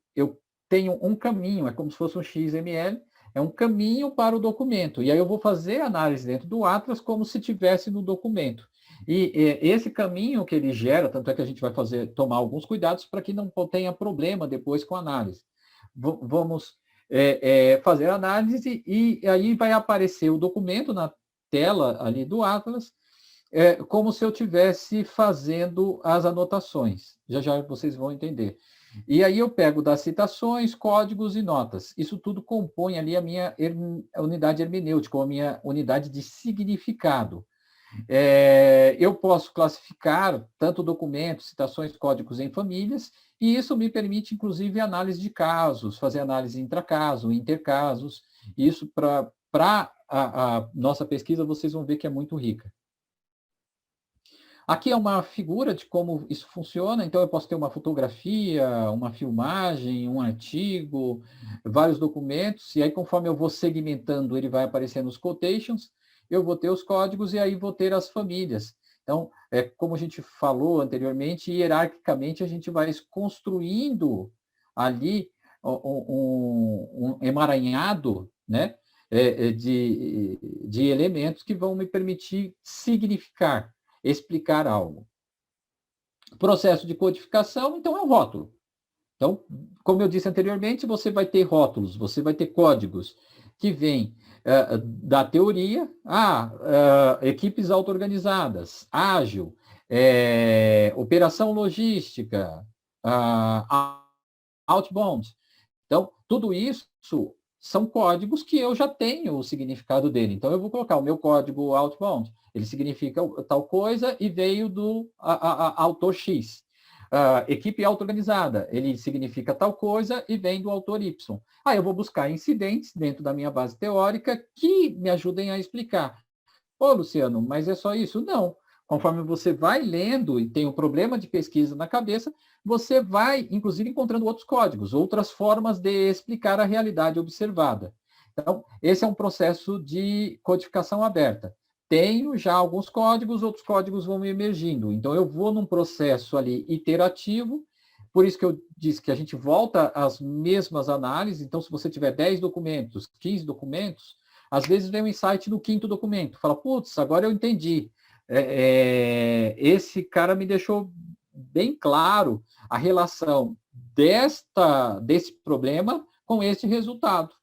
tenho um caminho, é como se fosse um XML, é um caminho para o documento. E aí eu vou fazer análise dentro do Atlas como se tivesse no documento. E esse caminho que ele gera, tanto é que a gente vai tomar alguns cuidados para que não tenha problema depois com a análise. Vamos fazer a análise e aí vai aparecer o documento na tela ali do Atlas, como se eu estivesse fazendo as anotações. Já já vocês vão entender. E aí eu pego das citações, códigos e notas. Isso tudo compõe ali a minha unidade hermenêutica, ou a minha unidade de significado. Eu posso classificar tanto documentos, citações, códigos em famílias, e isso me permite, inclusive, análise de casos, fazer análise intracaso, intercasos. Isso, para a nossa pesquisa, vocês vão ver que é muito rica. Aqui é uma figura de como isso funciona, então eu posso ter uma fotografia, uma filmagem, um artigo, vários documentos, e aí conforme eu vou segmentando, ele vai aparecendo os quotations, eu vou ter os códigos e aí vou ter as famílias. Então, como a gente falou anteriormente, hierarquicamente a gente vai construindo ali um emaranhado, né, de elementos que vão me permitir significar, explicar algo. Processo de codificação, então, é o rótulo. Então, como eu disse anteriormente, você vai ter rótulos, você vai ter códigos que vêm da teoria, equipes auto-organizadas, ágil, operação logística, outbound. Então, tudo isso são códigos que eu já tenho o significado dele. Então, eu vou colocar o meu código outbound. Ele significa tal coisa e veio do autor X. Equipe auto-organizada, ele significa tal coisa e vem do autor Y. Eu vou buscar incidentes dentro da minha base teórica que me ajudem a explicar. Ô, Luciano, mas é só isso? Não. Conforme você vai lendo e tem um problema de pesquisa na cabeça, você vai, inclusive, encontrando outros códigos, outras formas de explicar a realidade observada. Então, esse é um processo de codificação aberta. Tenho já alguns códigos, outros códigos vão emergindo. Então, eu vou num processo ali iterativo, por isso que eu disse que a gente volta às mesmas análises. Então, se você tiver 10 documentos, 15 documentos, às vezes vem um insight no quinto documento. Fala, putz, agora eu entendi. Esse cara me deixou bem claro a relação desse problema com este resultado.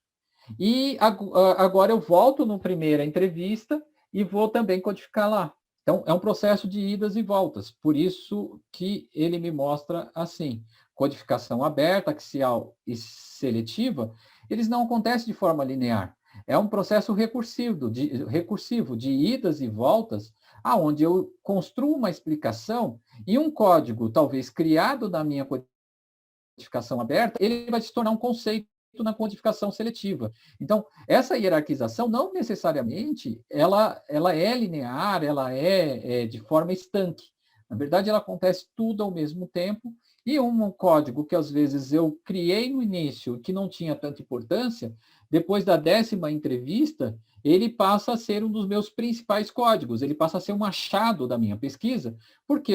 E agora eu volto na primeira entrevista e vou também codificar lá. Então, é um processo de idas e voltas. Por isso que ele me mostra assim. Codificação aberta, axial e seletiva, eles não acontecem de forma linear. É um processo recursivo de idas e voltas, aonde eu construo uma explicação e um código, talvez criado na minha codificação aberta, ele vai se tornar um conceito na codificação seletiva. Então, essa hierarquização não necessariamente ela é linear, ela é de forma estanque. Na verdade, ela acontece tudo ao mesmo tempo, e um código que às vezes eu criei no início, que não tinha tanta importância, depois da 10ª entrevista, ele passa a ser um dos meus principais códigos, ele passa a ser um achado da minha pesquisa, porque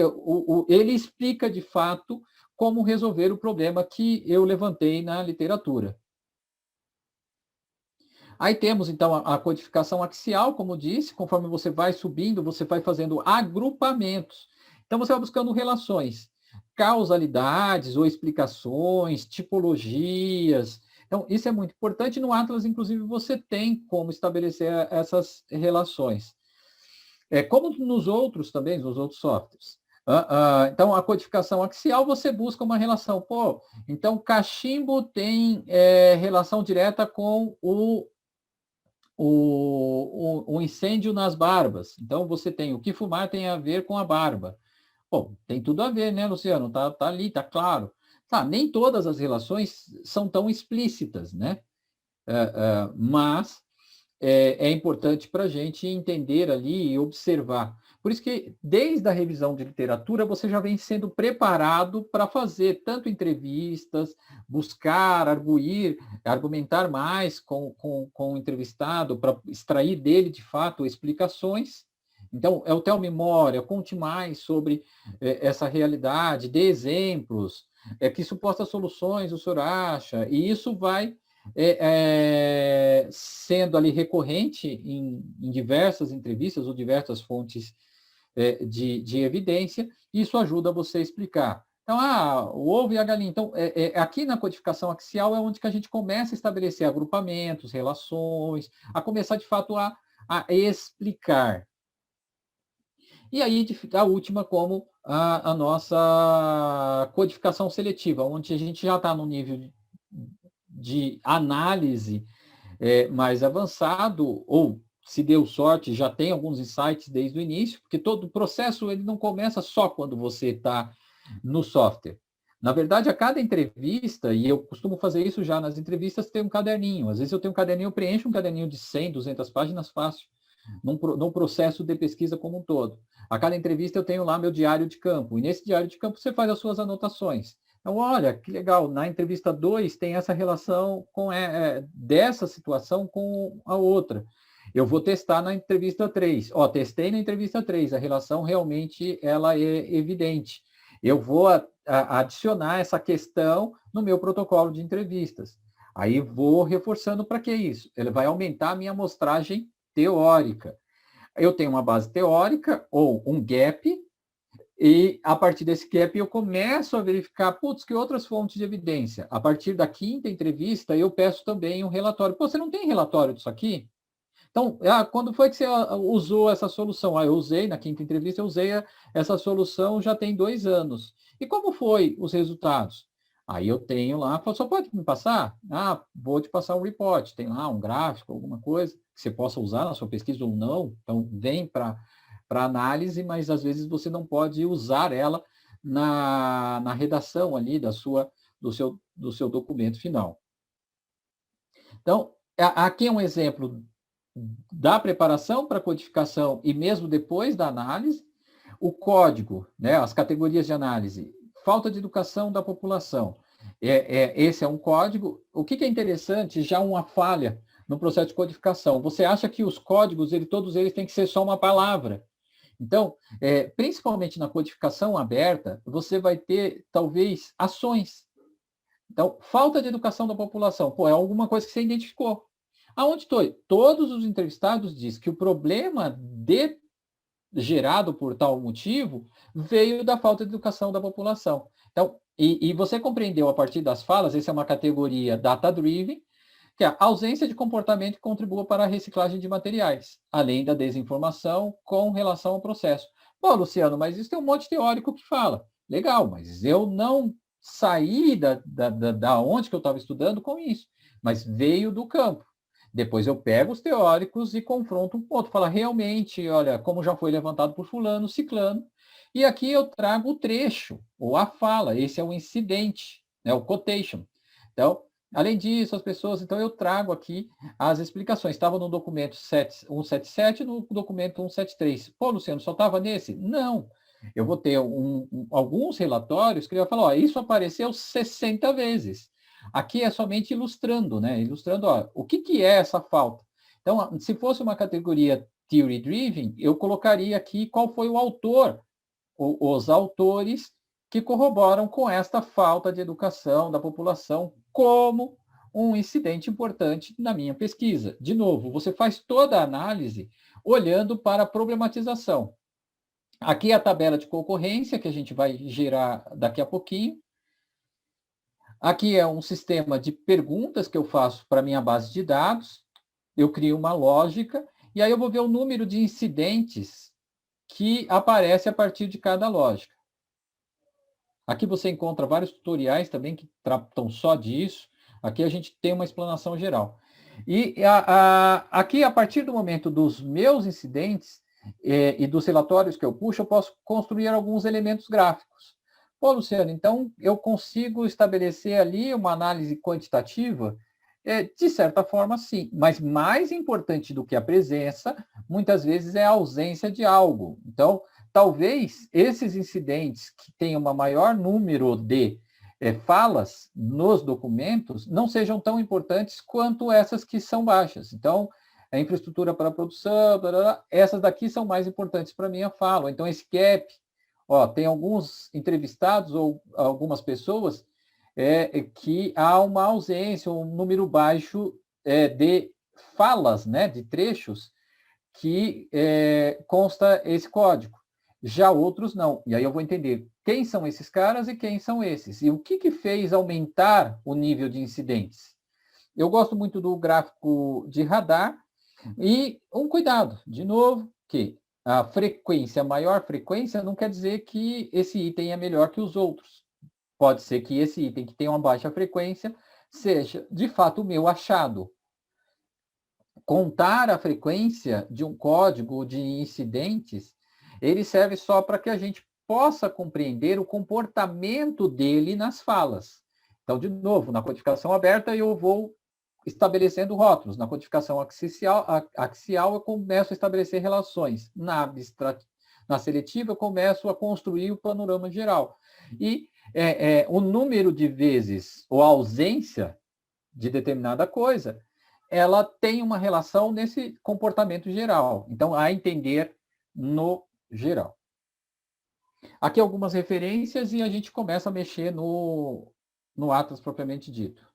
ele explica de fato como resolver o problema que eu levantei na literatura. Aí temos, então, a codificação axial, como disse, conforme você vai subindo, você vai fazendo agrupamentos. Então, você vai buscando relações, causalidades ou explicações, tipologias. Então, isso é muito importante. No Atlas, inclusive, você tem como estabelecer essas relações. Como nos outros também, nos outros softwares. Então, a codificação axial, você busca uma relação. Então, cachimbo tem relação direta com o incêndio nas barbas. Então, você tem o que fumar tem a ver com a barba. Bom, tem tudo a ver, né, Luciano? Tá ali, tá claro. Nem todas as relações são tão explícitas, né? Mas é importante para a gente entender ali e observar. Por isso que, desde a revisão de literatura, você já vem sendo preparado para fazer tanto entrevistas, buscar, argumentar mais com o entrevistado, para extrair dele, de fato, explicações. Então, é o teu memória, conte mais sobre essa realidade, dê exemplos, que supostas soluções o senhor acha, e isso vai sendo ali recorrente em diversas entrevistas ou diversas fontes de evidência, isso ajuda você a explicar. Então, o ovo e a galinha. Então, aqui na codificação axial é onde que a gente começa a estabelecer agrupamentos, relações, a começar, de fato, a explicar. E aí, a última, como a nossa codificação seletiva, onde a gente já está no nível de análise mais avançado, ou se deu sorte, já tem alguns insights desde o início, porque todo o processo ele não começa só quando você está no software. Na verdade, a cada entrevista, e eu costumo fazer isso já nas entrevistas, tem um caderninho. Às vezes eu tenho um caderninho, eu preencho um caderninho de 100, 200 páginas fácil, num processo de pesquisa como um todo. A cada entrevista eu tenho lá meu diário de campo, e nesse diário de campo você faz as suas anotações. Então, olha, que legal, na entrevista 2 tem essa relação dessa situação com a outra. Eu vou testar na entrevista 3. Ó, testei na entrevista 3, a relação realmente ela é evidente. Eu vou adicionar essa questão no meu protocolo de entrevistas. Aí vou reforçando para que isso? Ele vai aumentar a minha amostragem teórica. Eu tenho uma base teórica ou um gap, e a partir desse gap eu começo a verificar, putz, que outras fontes de evidência. A partir da quinta entrevista, eu peço também um relatório. Pô, você não tem relatório disso aqui? Então, quando foi que você usou essa solução? Eu usei, na quinta entrevista, eu usei essa solução já tem 2 anos. E como foi os resultados? Aí eu tenho lá, só pode me passar? Vou te passar um report, tem lá um gráfico, alguma coisa que você possa usar na sua pesquisa ou não. Então, vem para análise, mas às vezes você não pode usar ela na redação ali do seu documento final. Então, aqui é um exemplo da preparação para a codificação e mesmo depois da análise, o código, né, as categorias de análise, falta de educação da população. Esse é um código. O que é interessante, já uma falha no processo de codificação. Você acha que os códigos, todos eles têm que ser só uma palavra. Então, principalmente na codificação aberta, você vai ter, talvez, ações. Então, falta de educação da população. Pô, é alguma coisa que você identificou. Aonde estou? Todos os entrevistados dizem que o problema gerado por tal motivo veio da falta de educação da população. Então, e você compreendeu a partir das falas, essa é uma categoria data-driven, que é a ausência de comportamento que contribua para a reciclagem de materiais, além da desinformação com relação ao processo. Bom, Luciano, mas isso tem um monte teórico que fala. Legal, mas eu não saí da onde que eu estava estudando com isso, mas veio do campo. Depois eu pego os teóricos e confronto um ponto. Fala, realmente, olha, como já foi levantado por fulano, ciclano, e aqui eu trago o trecho, ou a fala, esse é o incidente, né, o quotation. Então, além disso, as pessoas, então eu trago aqui as explicações. Estava no documento 177, no documento 173. Pô, Luciano, só estava nesse? Não. Eu vou ter alguns relatórios que ele vai falar, ó, isso apareceu 60 vezes. Aqui é somente ilustrando, né? Ilustrando, ó, o que é essa falta. Então, se fosse uma categoria theory driven, eu colocaria aqui qual foi o autor, os autores que corroboram com esta falta de educação da população como um incidente importante na minha pesquisa. De novo, você faz toda a análise olhando para a problematização. Aqui é a tabela de concorrência que a gente vai gerar daqui a pouquinho. Aqui é um sistema de perguntas que eu faço para minha base de dados. Eu crio uma lógica e aí eu vou ver o número de incidentes que aparece a partir de cada lógica. Aqui você encontra vários tutoriais também que tratam só disso. Aqui a gente tem uma explanação geral. E aqui, a partir do momento dos meus incidentes e dos relatórios que eu puxo, eu posso construir alguns elementos gráficos. Pô, Luciano, então eu consigo estabelecer ali uma análise quantitativa? De certa forma, sim. Mas mais importante do que a presença, muitas vezes, é a ausência de algo. Então, talvez esses incidentes que têm um maior número de falas nos documentos não sejam tão importantes quanto essas que são baixas. Então, a infraestrutura para a produção, essas daqui são mais importantes para a minha fala. Então, esse gap, ó, tem alguns entrevistados ou algumas pessoas que há uma ausência, um número baixo de falas, né, de trechos, que consta esse código. Já outros não. E aí eu vou entender quem são esses caras e quem são esses. E o que fez aumentar o nível de incidentes? Eu gosto muito do gráfico de radar e um cuidado, de novo, que a frequência, maior frequência, não quer dizer que esse item é melhor que os outros. Pode ser que esse item que tem uma baixa frequência seja, de fato, o meu achado. Contar a frequência de um código de incidentes, ele serve só para que a gente possa compreender o comportamento dele nas falas. Então, de novo, na codificação aberta, eu vou estabelecendo rótulos. Na codificação axial eu começo a estabelecer relações. Na seletiva, eu começo a construir o panorama geral. E o número de vezes ou a ausência de determinada coisa ela tem uma relação nesse comportamento geral. Então, a entender no geral. Aqui algumas referências e a gente começa a mexer no Atlas propriamente dito.